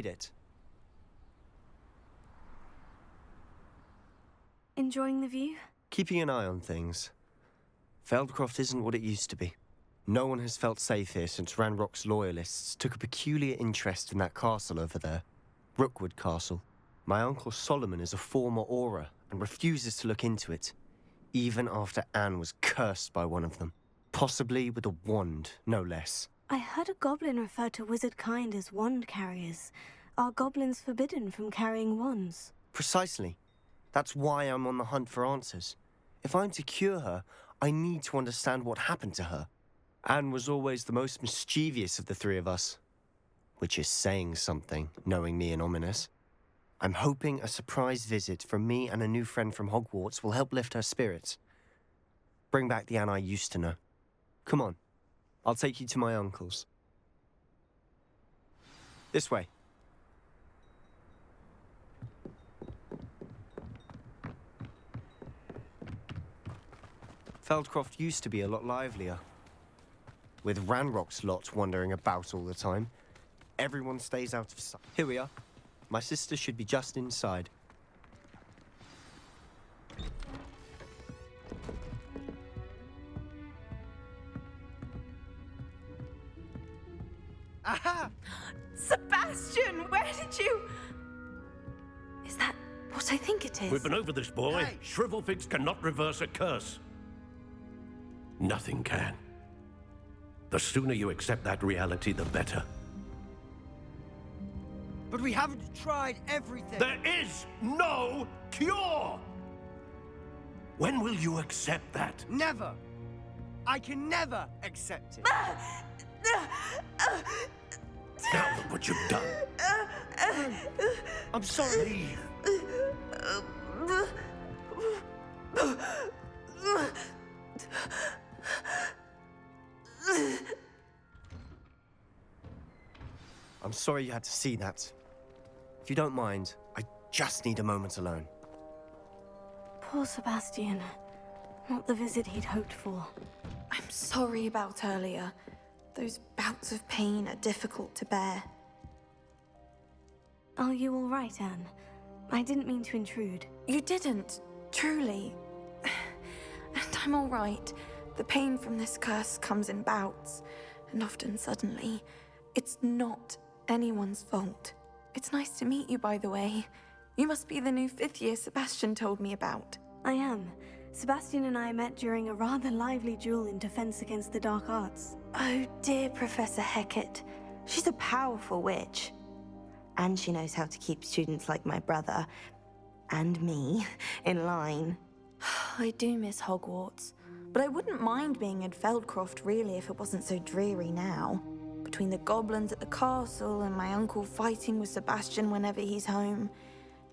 it. Enjoying the view? Keeping an eye on things. Feldcroft isn't what it used to be. No one has felt safe here since Ranrock's loyalists took a peculiar interest in that castle over there. Rookwood Castle. My uncle Solomon is a former Auror and refuses to look into it, even after Anne was cursed by one of them. Possibly with a wand, no less. I heard a goblin refer to wizard kind as wand carriers. Are goblins forbidden from carrying wands? Precisely. That's why I'm on the hunt for answers. If I'm to cure her, I need to understand what happened to her. Anne was always the most mischievous of the three of us. Which is saying something, knowing me and Ominous. I'm hoping a surprise visit from me and a new friend from Hogwarts will help lift her spirits. Bring back the Anne I used to know. Come on, I'll take you to my uncle's. This way. Feldcroft used to be a lot livelier. With Ranrock's lot wandering about all the time, everyone stays out of sight. Here we are. My sister should be just inside. Aha! Sebastian, where did you... Is that what I think it is? We've been over this, boy. Hey. Shrivelfigs cannot reverse a curse. Nothing can. The sooner you accept that reality, the better. But we haven't tried everything. There is no cure! When will you accept that? Never. I can never accept it. Now look what you've done. I'm sorry. I'm sorry you had to see that. If you don't mind, I just need a moment alone. Poor Sebastian. Not the visit he'd hoped for. I'm sorry about earlier. Those bouts of pain are difficult to bear. Are you all right, Anne? I didn't mean to intrude. You didn't, truly. And I'm all right. The pain from this curse comes in bouts, and often suddenly. It's not anyone's fault. It's nice to meet you, by the way. You must be the new fifth year Sebastian told me about. I am. Sebastian and I met during a rather lively duel in defense against the dark arts. Oh dear, Professor Hecat. She's a powerful witch. And she knows how to keep students like my brother, and me, in line. I do miss Hogwarts, but I wouldn't mind being in Feldcroft really if it wasn't so dreary now. Between the goblins at the castle and my uncle fighting with Sebastian whenever he's home,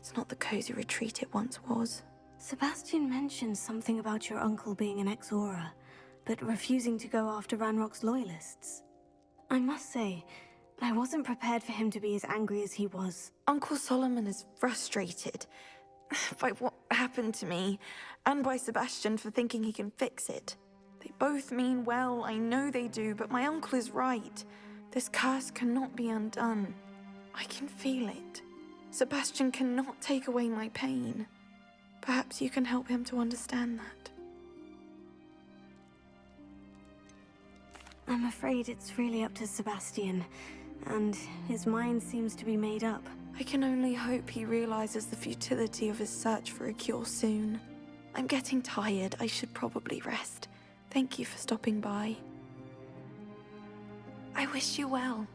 it's not the cozy retreat it once was. Sebastian mentioned something about your uncle being an ex-Auror, but refusing to go after Ranrock's loyalists. I must say, I wasn't prepared for him to be as angry as he was. Uncle Solomon is frustrated by what happened to me, and by Sebastian for thinking he can fix it. They both mean well, I know they do, but my uncle is right. This curse cannot be undone. I can feel it. Sebastian cannot take away my pain. Perhaps you can help him to understand that. I'm afraid it's really up to Sebastian, and his mind seems to be made up. I can only hope he realizes the futility of his search for a cure soon. I'm getting tired. I should probably rest. Thank you for stopping by. I wish you well.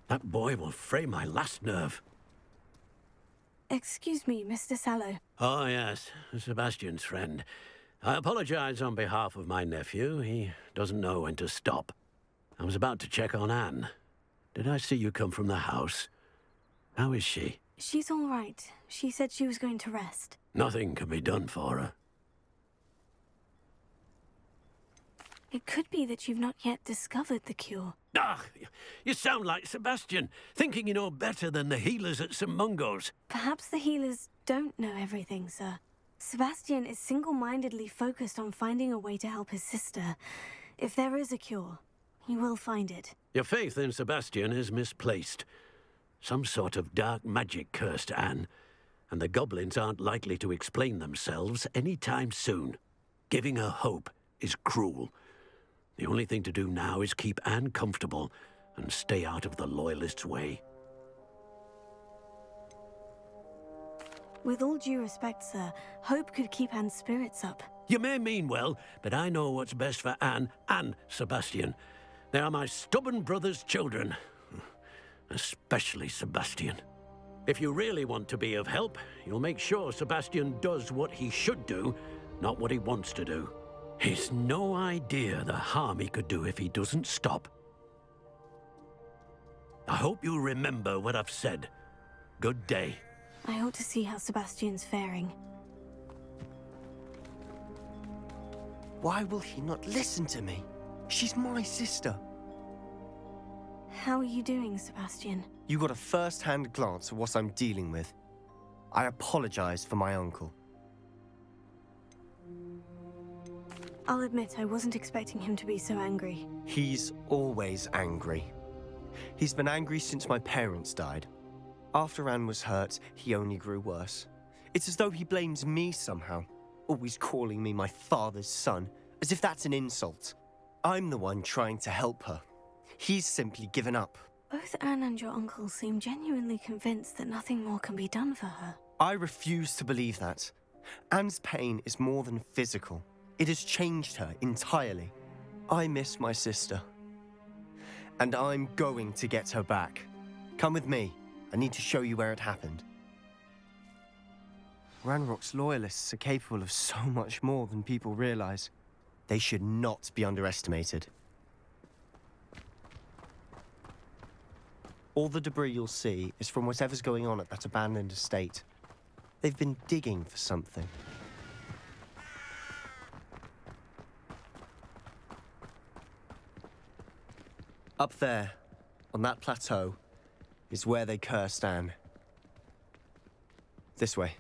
That boy will fray my last nerve. Excuse me, Mr. Sallow. Oh, yes, Sebastian's friend. I apologize on behalf of my nephew. He doesn't know when to stop. I was about to check on Anne. Did I see you come from the house? How is she? She's all right. She said she was going to rest. Nothing can be done for her. It could be that you've not yet discovered the cure. Ah, you sound like Sebastian, thinking you know better than the healers at St. Mungo's. Perhaps the healers don't know everything, sir. Sebastian is single-mindedly focused on finding a way to help his sister. If there is a cure, he will find it. Your faith in Sebastian is misplaced. Some sort of dark magic cursed Anne, and the goblins aren't likely to explain themselves any time soon. Giving her hope is cruel. The only thing to do now is keep Anne comfortable and stay out of the Loyalists' way. With all due respect, sir, hope could keep Anne's spirits up. You may mean well, but I know what's best for Anne and Sebastian. They are my stubborn brother's children. Especially Sebastian. If you really want to be of help, you'll make sure Sebastian does what he should do, not what he wants to do. He's no idea the harm he could do if he doesn't stop. I hope you'll remember what I've said. Good day. I ought to see how Sebastian's faring. Why will he not listen to me? She's my sister. How are you doing, Sebastian? You got a first-hand glance at what I'm dealing with. I apologize for my uncle. I'll admit I wasn't expecting him to be so angry. He's always angry. He's been angry since my parents died. After Anne was hurt, he only grew worse. It's as though he blames me somehow, always calling me my father's son, as if that's an insult. I'm the one trying to help her. He's simply given up. Both Anne and your uncle seem genuinely convinced that nothing more can be done for her. I refuse to believe that. Anne's pain is more than physical. It has changed her entirely. I miss my sister. And I'm going to get her back. Come with me. I need to show you where it happened. Ranrock's loyalists are capable of so much more than people realize. They should not be underestimated. All the debris you'll see is from whatever's going on at that abandoned estate. They've been digging for something. Up there, on that plateau, is where they cursed Anne. This way.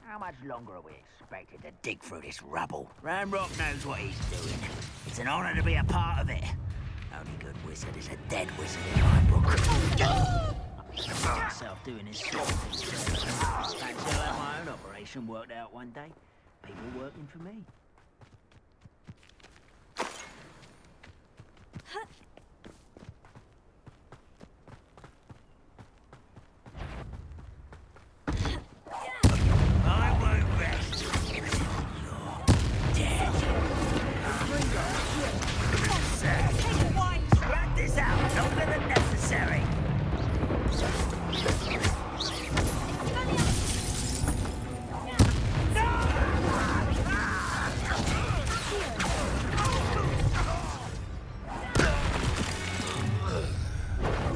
How much longer are we expected to dig through this rubble? Ranrock knows what he's doing. It's an honor to be a part of it. Only good wizard is a dead wizard in my book. I find myself doing this sort of thing. Fancy I'll have my own operation worked out one day. People working for me. I won't rest. You're dead. Drag this out longer than necessary.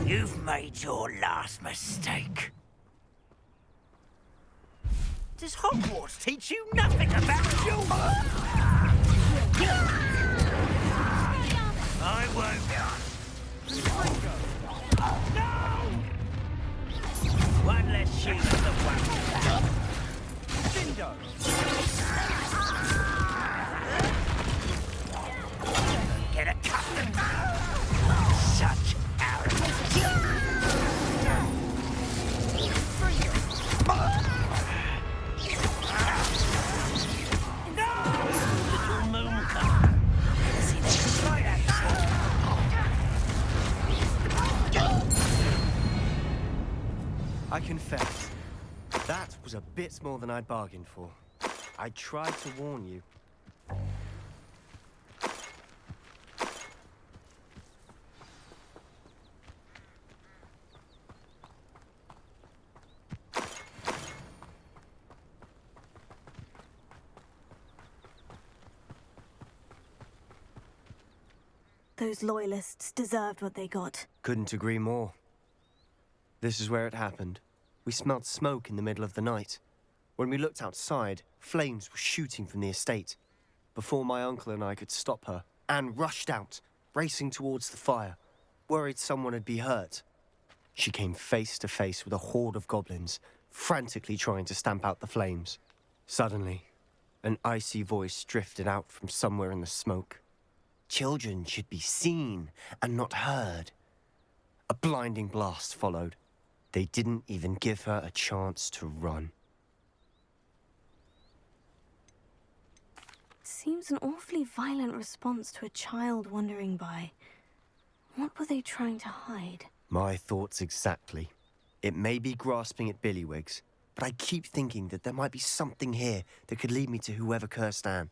You've made your last mistake. Does Hogwarts teach you nothing about you? I won't. No! One less shoe for the one. Get accustomed. Such arrogance. Little moon come. See this right at I confess, that was a bit more than I'd bargained for. I tried to warn you. Those loyalists deserved what they got. Couldn't agree more. This is where it happened. We smelled smoke in the middle of the night. When we looked outside, flames were shooting from the estate. Before my uncle and I could stop her, Anne rushed out, racing towards the fire, worried someone had been hurt. She came face to face with a horde of goblins, frantically trying to stamp out the flames. Suddenly, an icy voice drifted out from somewhere in the smoke. Children should be seen and not heard. A blinding blast followed. They didn't even give her a chance to run. Seems an awfully violent response to a child wandering by. What were they trying to hide? My thoughts exactly. It may be grasping at Billywigs, but I keep thinking that there might be something here that could lead me to whoever cursed Anne.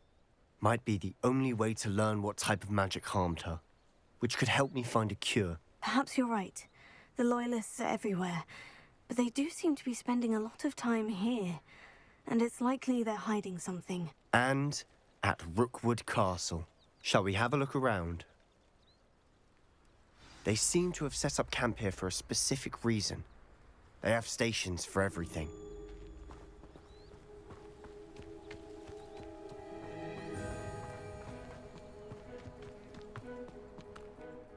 Might be the only way to learn what type of magic harmed her, which could help me find a cure. Perhaps you're right. The Loyalists are everywhere, but they do seem to be spending a lot of time here, and it's likely they're hiding something. And at Rookwood Castle. Shall we have a look around? They seem to have set up camp here for a specific reason. They have stations for everything.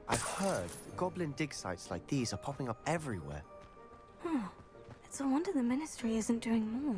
I've heard goblin dig sites like these are popping up everywhere. It's a wonder the Ministry isn't doing more.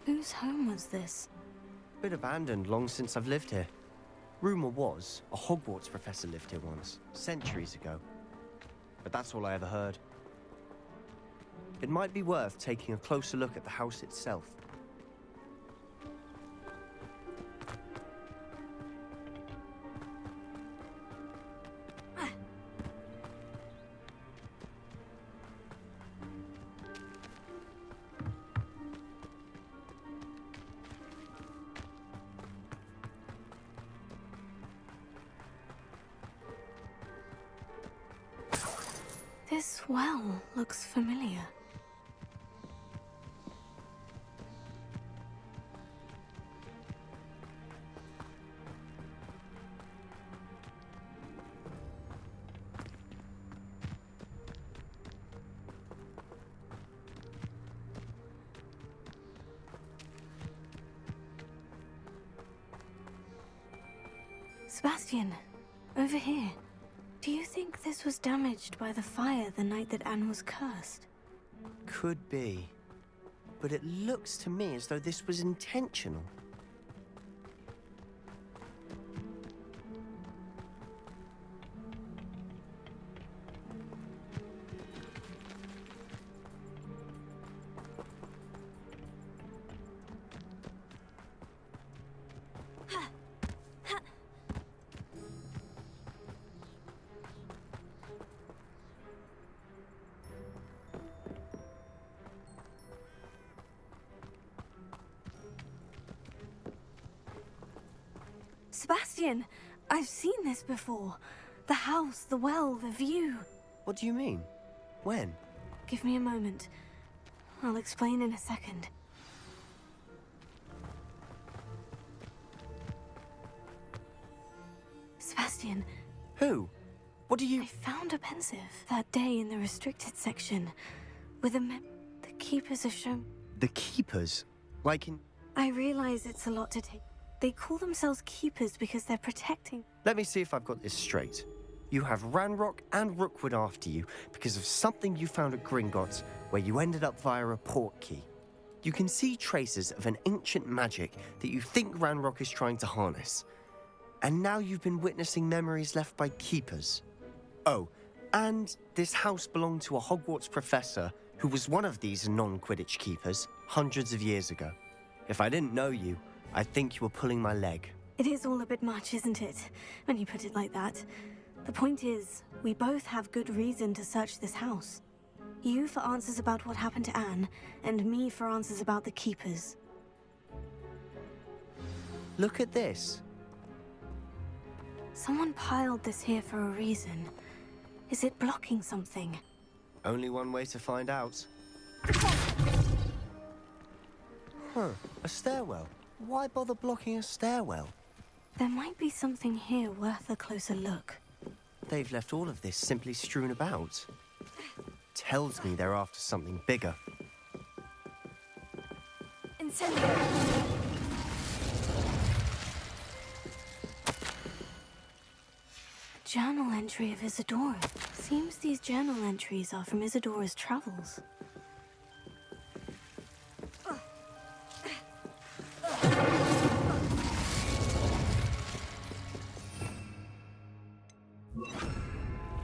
Whose home was this? Been abandoned long since I've lived here. Rumor was a Hogwarts professor lived here once, centuries ago. But that's all I ever heard. It might be worth taking a closer look at the house itself. This well looks familiar. Sebastian, over here. Do you think this was damaged by the fire the night that Anne was cursed? Could be. But it looks to me as though this was intentional. Sebastian, I've seen this before. The house, the well, the view. What do you mean? When? Give me a moment. I'll explain in a second. Sebastian, Who? What do you... I found a pensive that day in the restricted section. With the keepers have shown... The keepers? Like in... I realize it's a lot to take. They call themselves keepers because they're protecting... Let me see if I've got this straight. You have Ranrock and Rookwood after you because of something you found at Gringotts, where you ended up via a port key. You can see traces of an ancient magic that you think Ranrock is trying to harness. And now you've been witnessing memories left by keepers. Oh, and this house belonged to a Hogwarts professor who was one of these non-Quidditch keepers hundreds of years ago. If I didn't know you, I'd think you were pulling my leg. It is all a bit much, isn't it, when you put it like that? The point is, we both have good reason to search this house. You for answers about what happened to Anne, and me for answers about the Keepers. Look at this. Someone piled this here for a reason. Is it blocking something? Only one way to find out. Huh, a stairwell. Why bother blocking a stairwell? There might be something here worth a closer look. They've left all of this simply strewn about. Tells me they're after something bigger. Incendio! Journal entry of Isadora. Seems these journal entries are from Isadora's travels.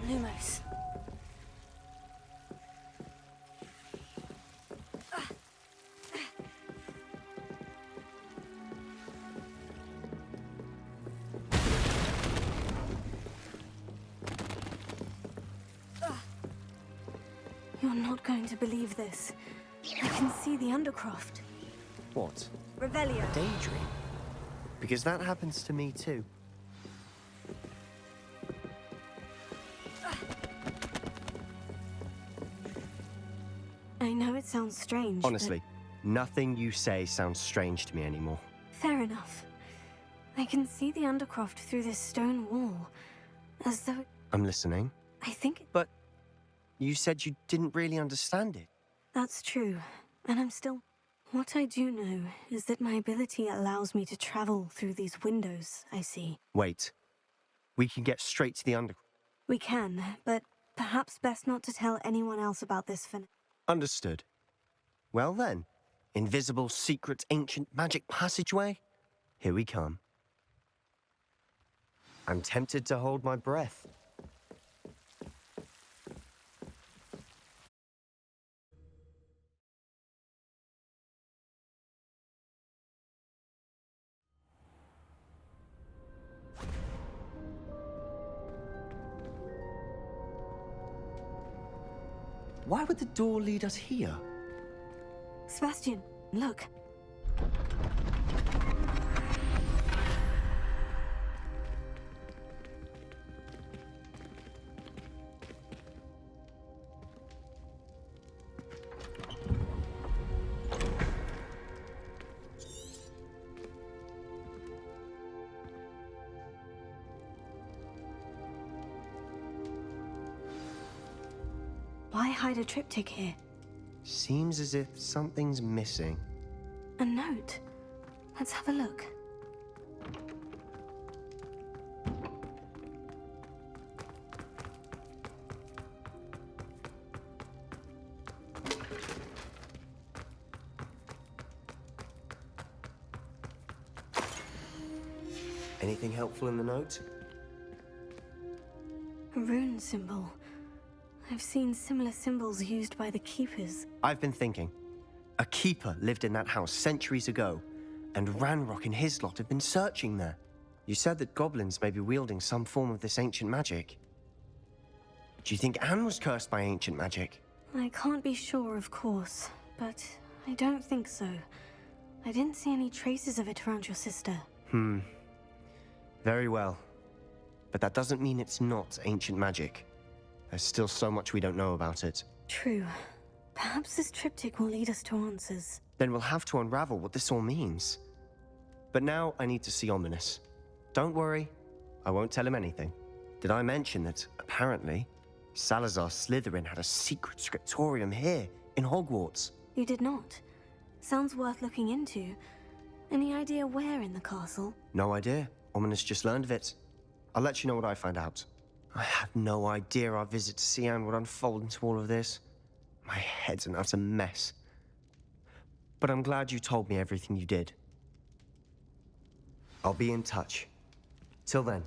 Lumos. You're not going to believe this. I can see the Undercroft. What? Revelio. Daydream? Because that happens to me too. I know it sounds strange, Honestly, nothing you say sounds strange to me anymore. but fair enough. I can see the Undercroft through this stone wall, as though I'm listening. I think But you said you didn't really understand it. that's true, and I'm still... What I do know is that my ability allows me to travel through these windows I see. Wait. We can get straight to the under... We can, but perhaps best not to tell anyone else about this for now. Understood. Well then, invisible, secret, ancient magic passageway? Here we come. I'm tempted to hold my breath. Why would the door lead us here? Sebastian, look. Why hide a triptych here? Seems as if something's missing. A note. Let's have a look. Anything helpful in the note? A rune symbol. I've seen similar symbols used by the Keepers. I've been thinking. A keeper lived in that house centuries ago, and Ranrock and his lot have been searching there. You said that goblins may be wielding some form of this ancient magic. Do you think Anne was cursed by ancient magic? I can't be sure, of course, but I don't think so. I didn't see any traces of it around your sister. Very well. But that doesn't mean it's not ancient magic. There's still so much we don't know about it. True. Perhaps this triptych will lead us to answers. Then we'll have to unravel what this all means. But now I need to see Ominous. Don't worry, I won't tell him anything. Did I mention that, apparently, Salazar Slytherin had a secret scriptorium here, in Hogwarts? You did not. Sounds worth looking into. Any idea where in the castle? No idea. Ominous just learned of it. I'll let you know what I find out. I had no idea our visit to Cian would unfold into all of this. My head's an utter mess. But I'm glad you told me everything you did. I'll be in touch. Till then.